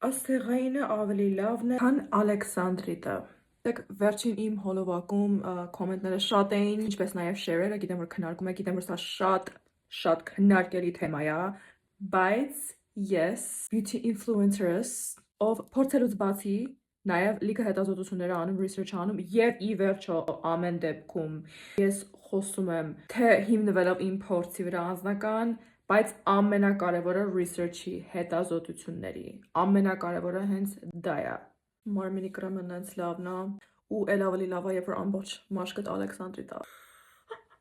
Ասեղայինը ավելի լավն է, քան Ալեքսանդրիտը։ Դեք վերջին իմ հոլովակում կոմենտները շատ էին, ինչպես նաև շերերը, գիտեմ որ քննարկում եք, գիտեմ որ սա շատ քննարկելի թեմա է, բայց ես beauty influencers ով փորձելուց բացի նաև լիքը հետազոտություններ անում, research անում եւ ի վերջո ամեն դեպքում ես խոսում եմ թե հիմնվելով իմ փորձի վրա անձնական, բայց ամենակարևորը research-ի հետազոտությունների, ամենակարևորը հենց դա է։ Մարմինի կրեմը նենց լավն է, ու էլ ավելի լավ է, երբ որ ամբողջ մաշկդ Ալեքսանդրիտ է։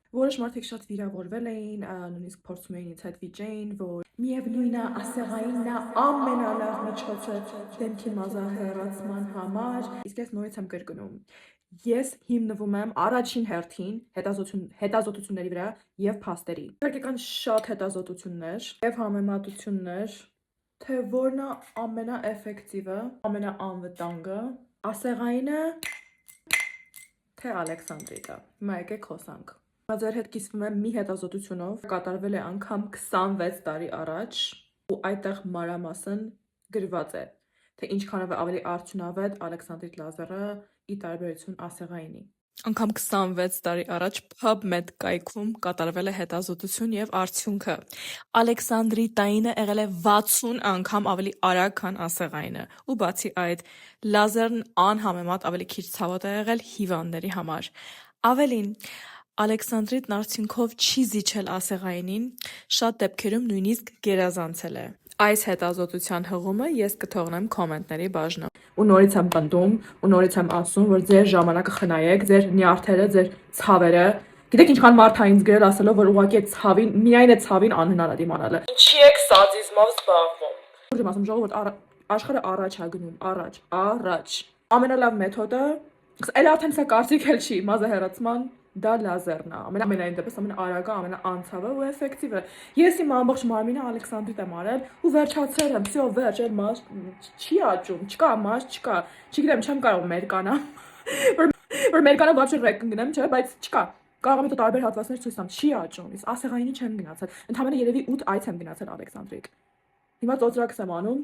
Որոշ մարդիկ շատ վիրավորվել էին, նույնիսկ փորձում էին ինձ հետ վիճեին, որ միևնույն է, ասեղայինն է ամենալավ միջոցը դեմքի մազահեռացման համար, իսկ ես նորից եմ կրկնում։ Ես հիմնվում եմ առաջին հերթին հետազոտությունների վրա եւ փաստերի։ Իհարկե կան շատ հետազոտություններ եւ համեմատություններ, թե որն է ամենաէֆեկտիվը, ամենաանվտանգը, ասեղայինը, թե Ալեքսանդրիտը։ Հիմա եկեք խոսանք։ Ձեր հետ կիսվում եմ մի հետազոտությունով, կատարվել է անգամ 26 տարի առաջ, ու այդտեղ մանրամասն գրված է, թե ինչքանով է ավելի արդյունավետ Ալեքսանդրիտ լազերը ի տարբերություն ասեղայինի։ Անգամ 26 տարի առաջ PubMed կայքում կատարվել է հետազոտություն եւ արդյունքը Ալեքսանդրիտայինը եղել է 60 անգամ ավելի արագ, քան ասեղայինը, ու բացի այդ, լազերն անհամեմատ ավելի քիչ ցավոտ է եղել հիվանդների համար։ Ավելին, Ալեքսանդրիտն արդյունքով չի զիջել ասեղայինին, շատ դեպքերում նույնիսկ գերազանցել է։ Այս հետազոտության հղումը ես կթողնեմ կոմենտների բաժնում։ Ու նորից եմ պնդում, ու նորից եմ ասում, որ ձեր ժամանակը խնայեք, ձեր նյարդերը, ձեր ցավերը։ Գիտեք ինչքան մարդ ա ինձ գրել ասելով, որ ուղղակի այդ ցավին, միայն այդ ցավին անհնար է դիմանալը։ Ինչի եք սադիզմով զբաղվում։ Ուր եմ ասում, ժողովուրդ, աշխարհը առաջ ա գնում, առաջ։ Ամենալավ մեթոդը, այլ արդեն սա կարծիք էլ չի, մազահեռացման դա լազերն է, ամենայն դեպս ամենաարագը, ամենաանցավը ու էֆեկտիվը։ Ես իմ ամբողջ մարմինը Ալեքսանդրիտ եմ արել ու վերջացրել եմ, всё, վերջ, այլ մաշ չի աճում, չկա մաշ, չկա։ Չգիտեմ, չեմ կարող մերկանա, որ մերկանա բացի ռեկ կգնեմ, չէ, բայց չկա։ Կարող եմ հետո տարբեր հատվածներ ցույց տամ, չի աճում։ Իսկ ասեղայինի չեմ գնացել։ Ընդհանրապես երևի 8 այց եմ գնացել Ալեքսանդրիտ։ Հիմա ծոծրակս եմ անում։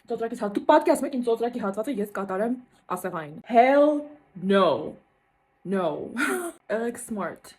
Ծոծրակից հատ դուք պատկերացնում եք իմ ծոծրակի հատվածը ես կատարեմ ասեղային։ Hell no. No. Եղեք smart.